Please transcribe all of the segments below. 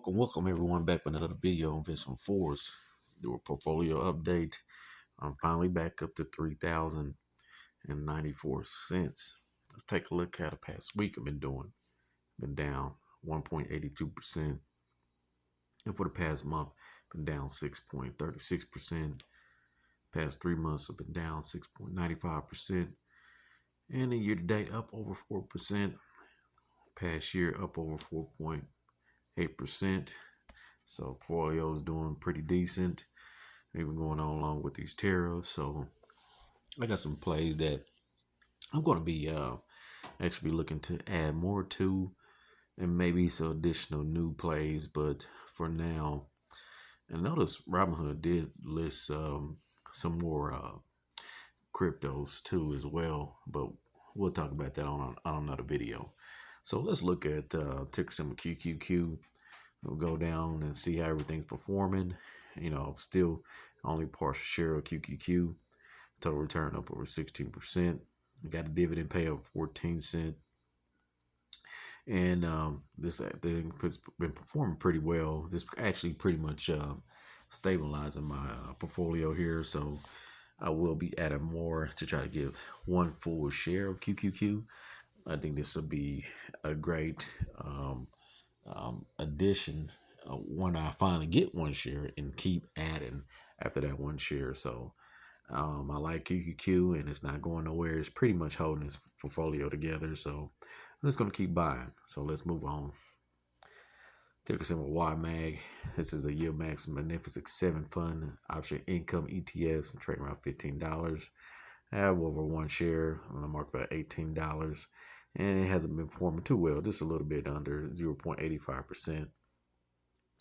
Welcome everyone back with another video on Investment Force. Do a portfolio update. I'm finally back up to 3,094 cents. Let's take a look at the past week I've been doing. Been down 1.82%. And for the past month, been down 6.36%. Past 3 months have been down 6.95%. And the year to date up over 4%. Past year up over 4.8%. So portfolio is doing pretty decent, even going on along with these tariffs. So I got some plays that I'm going to be actually looking to add more to, and maybe some additional new plays. But for now, and notice Robinhood did list some more cryptos too as well, but we'll talk about that on another video. So let's look at ticker symbol QQQ. We'll go down and see how everything's performing. Still only partial share of QQQ. Total return up over 16%. Got a dividend pay of 14 cents. And this thing has been performing pretty well. This actually pretty much stabilizing my portfolio here. So I will be adding more to try to give one full share of QQQ. I think this will be a great addition when I finally get one share and keep adding after that one share. So I like QQQ and it's not going nowhere. It's pretty much holding its portfolio together. So I'm just going to keep buying. So let's move on. Ticker symbol YMAG. This is a YMAX Magnificent 7 Fund Option Income ETFs. I'm trading around $15. I have over one share on the market for $18. And it hasn't been performing too well, just a little bit under 0.85%.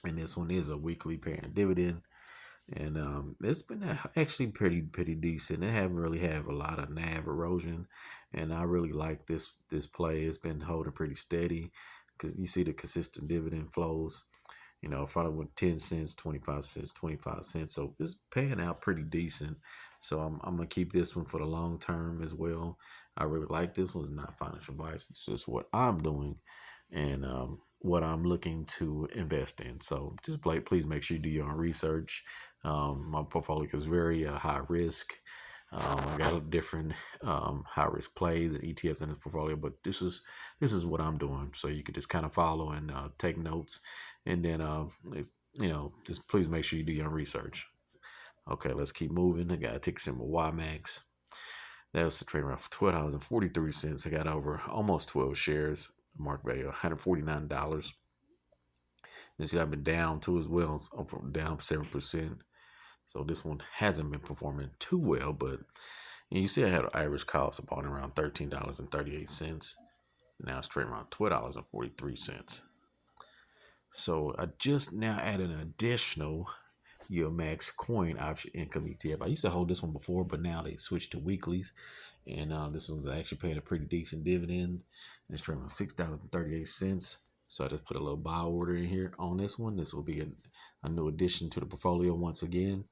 And this one is a weekly paying dividend. And it's been actually pretty decent. It haven't really have a lot of NAV erosion. And I really like this play. It's been holding pretty steady because you see the consistent dividend flows. Following with 10 cents, 25 cents, 25 cents. So it's paying out pretty decent. So I'm going to keep this one for the long term as well. I really like this one. It's not financial advice. It's just what I'm doing and what I'm looking to invest in. So just please make sure you do your own research. My portfolio is very high risk. I got a different high risk plays and ETFs in this portfolio, but this is what I'm doing. So you could just kind of follow and take notes, and then just please make sure you do your own research. Okay, let's keep moving. I got a ticker symbol YMAX. That was the trade around $12.43. I got over almost 12 shares. Market value $149. You see I've been down too as well. It's down 7%. So this one hasn't been performing too well, but you see I had an average cost of buying around $13.38. Now it's trading around $12.43. So I just now added an additional YMAX coin option income ETF. I used to hold this one before, but now they switched to weeklies. And this one's actually paying a pretty decent dividend. And it's trading on $6.38. So I just put a little buy order in here on this one. This will be a new addition to the portfolio once again.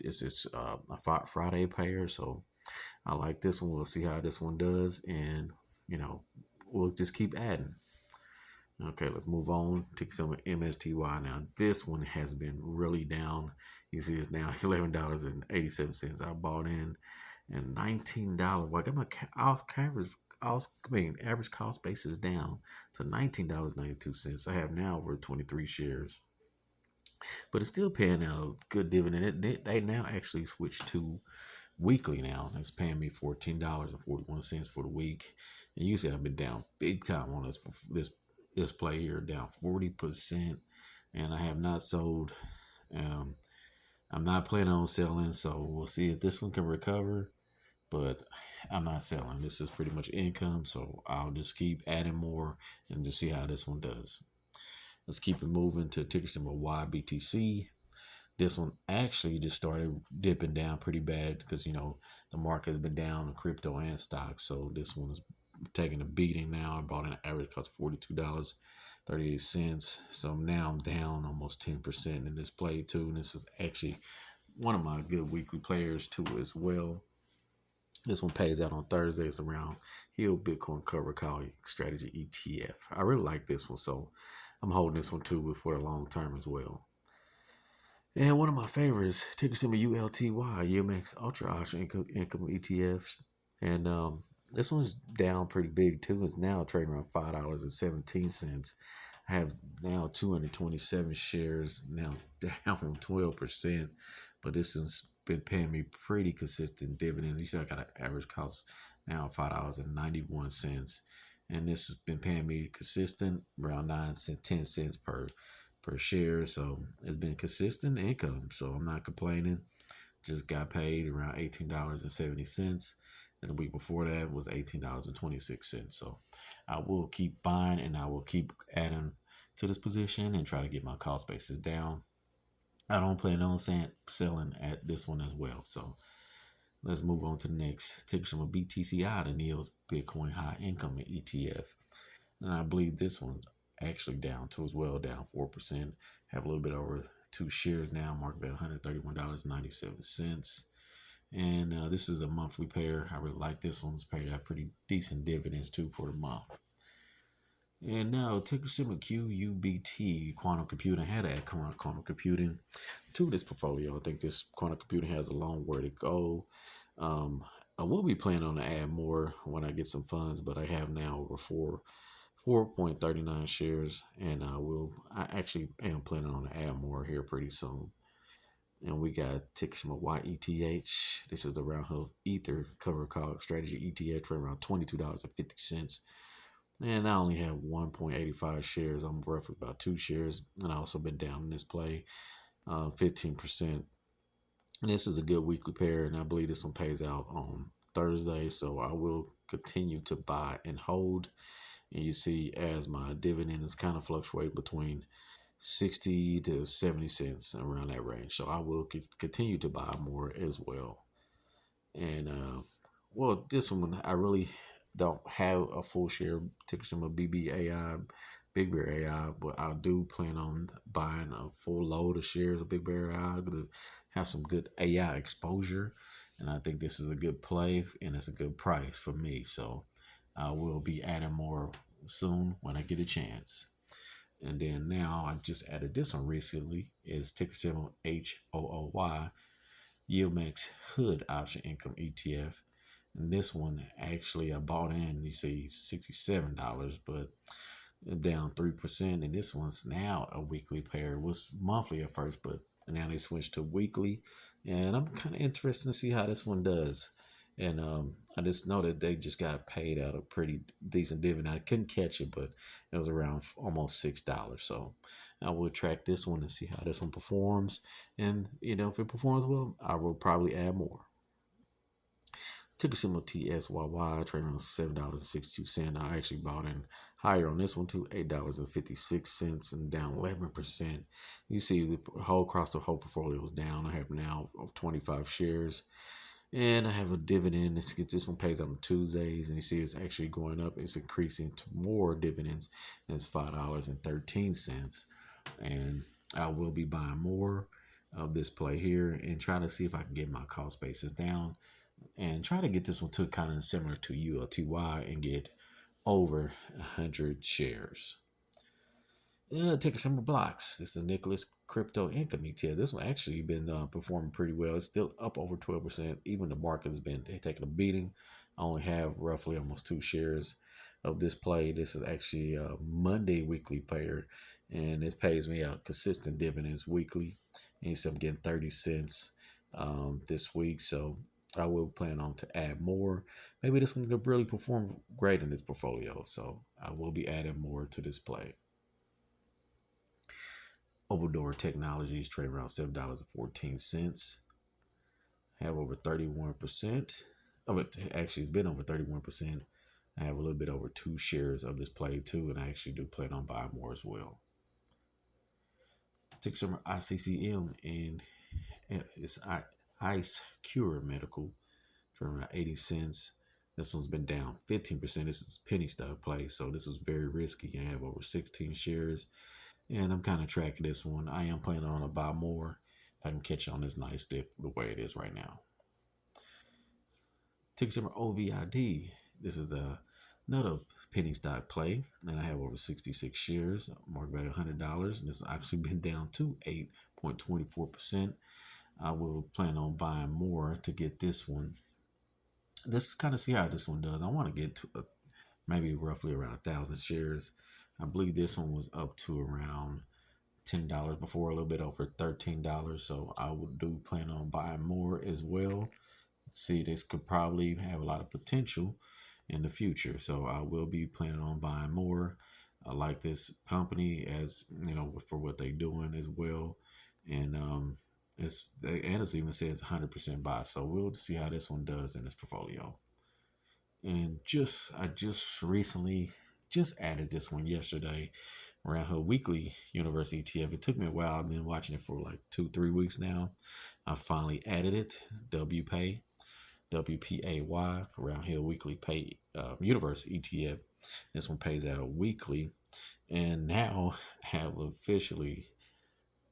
It's a Friday payer, so I like this one. We'll see how this one does, and we'll just keep adding. Okay, let's move on. Take some MSTY now. This one has been really down. You see it's now $11.87. I bought in, and $19. Well, I got my average cost basis down to $19.92. I have now over 23 shares. But it's still paying out a good dividend. They now actually switched to weekly now. It's paying me $14.41 for the week. And you said I've been down big time on this play here, down 40%. And I have not sold. I'm not planning on selling, so we'll see if this one can recover. But I'm not selling. This is pretty much income, so I'll just keep adding more and just see how this one does. Let's keep it moving to ticker symbol YBTC. This one actually just started dipping down pretty bad because, the market has been down in crypto and stocks. So this one is taking a beating now. I bought an average cost $42.38. So now I'm down almost 10% in this play too. And this is actually one of my good weekly players too as well. This one pays out on Thursdays around Hill Bitcoin Cover Call Strategy ETF. I really like this one. So I'm holding this one too for the long term as well. And one of my favorites, ticker symbol ULTY, YMAX Ultra Option Income ETFs. And this one's down pretty big too. It's now trading around $5.17. I have now 227 shares, now down 12%. But this has been paying me pretty consistent dividends. You see, I got an average cost now of $5.91. And this has been paying me consistent around 9 cents, 10 cents per share. So it's been consistent income. So I'm not complaining. Just got paid around $18.70. And the week before that was $18.26. So I will keep buying and I will keep adding to this position and try to get my cost basis down. I don't plan on selling at this one as well. So let's move on to the next ticker symbol BTCI, the NEO's Bitcoin High Income ETF. And I believe this one's actually down too as well, down 4%. Have a little bit over 2 shares now, marked at $131.97. And this is a monthly pair. I really like this one. It's paid out pretty decent dividends too for the month. And now ticker symbol QUBT, quantum computing. Had to add quantum computing to this portfolio. I think this quantum computing has a long way to go. I will be planning on to add more when I get some funds, but I have now over 4.39 shares, and I actually am planning on to add more here pretty soon. And we got ticker symbol YETH. This is the Robinhood Ether cover call strategy ETF for around $22.50. And I only have 1.85 shares. I'm roughly about 2 shares, and I also been down in this play 15%. And this is a good weekly pair, and I believe this one pays out on Thursday, so I will continue to buy and hold. And you see, as my dividend is kind of fluctuating between 60 to 70 cents around that range. So I will continue to buy more as well. And well, this one I really don't have a full share ticker symbol BBAI, Big Bear AI, but I do plan on buying a full load of shares of Big Bear AI to have some good AI exposure. And I think this is a good play and it's a good price for me. So I will be adding more soon when I get a chance. And then now I just added this one recently is ticker symbol HOOY, Yieldmax Hood Option Income ETF. And this one actually I bought in, you see $67, but down 3%. And this one's now a weekly pair. It was monthly at first, but now they switched to weekly. And I'm kind of interested to see how this one does. And I just know that they just got paid out a pretty decent dividend. I couldn't catch it, but it was around almost $6. So I will track this one and see how this one performs. And, if it performs well, I will probably add more. Ticker symbol TSYY, trading on $7.62. I actually bought in higher on this one to $8.56 and down 11%. You see the whole across the whole portfolio is down. I have now 25 shares. And I have a dividend. This one pays on Tuesdays, and you see it's actually going up. It's increasing to more dividends. And it's $5.13. And I will be buying more of this play here and try to see if I can get my cost basis down and try to get this one to kind of similar to ULTY and get over 100 shares. Ticker symbol blocks. This is Nicholas Crypto Income ETF. This one actually been performing pretty well. It's still up over 12%. Even the market has been taking a beating. I only have roughly almost 2 shares of this play. This is actually a Monday weekly pair, and this pays me out consistent dividends weekly. And so I'm getting 30 cents this week. So I will plan on to add more. Maybe this one could really perform great in this portfolio. So I will be adding more to this play. Oberdor Technologies trade around $7.14. Have over 31%. Oh, but actually, it's been over 31%. I have a little bit over 2 shares of this play too, and I actually do plan on buying more as well. Ticker symbol ICCM, and it's Ice Cure Medical for around 80 cents. This one's been down 15%. This is penny stock play, so this was very risky. I have over 16 shares. And I'm kind of tracking this one. I am planning on to buy more if I can catch on this nice dip the way it is right now. Ticker symbol OVID. This is another penny stock play, and I have over 66 shares, market value $100, and it's actually been down to 8.24%. I will plan on buying more to get this one. Let's kind of see how this one does. I want to get to maybe roughly around 1,000 shares. I believe this one was up to around $10 before, a little bit over $13. So I would plan on buying more as well. See, this could probably have a lot of potential in the future. So I will be planning on buying more. I like this company, as you know, for what they're doing as well. And it even says 100% buy. So we'll see how this one does in this portfolio. And I just recently just added this one yesterday, Robinhood Weekly Universe ETF. It took me a while. I've been watching it for like 2-3 weeks now. I finally added it. WPAY, Robinhood Weekly Pay Universe ETF. This one pays out weekly, and now I have officially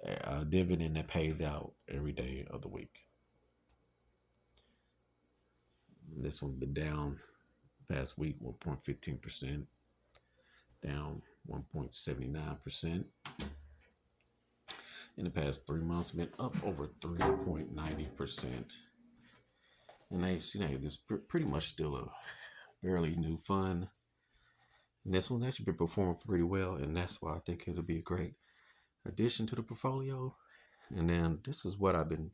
a dividend that pays out every day of the week. This one been down past week 1.15%, down 1.79%. In the past 3 months, been up over 3.90%. And this pretty much still a fairly new fund. And this one's actually been performing pretty well, and that's why I think it'll be a great addition to the portfolio. And then this is what I've been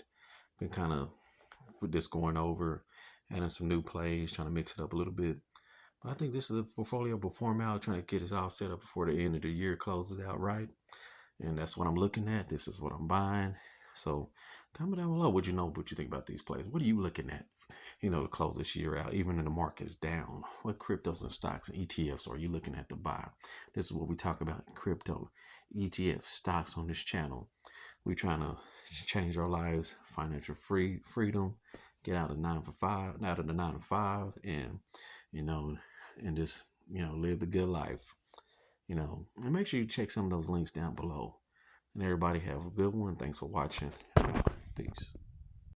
kind of with this going over, adding some new plays, trying to mix it up a little bit. But I think this is a portfolio perform out, trying to get us all set up before the end of the year closes out right. And that's what I'm looking at. This is what I'm buying. So comment down below what you think about these plays. What are you looking at, to close this year out, even when the market's down? What cryptos and stocks and ETFs are you looking at to buy? This is what we talk about in crypto, ETF, stocks on this channel. We're trying to change our lives, financial freedom, get out of the 9 to 5, and and just live the good life. And make sure you check some of those links down below. And everybody have a good one. Thanks for watching. Peace.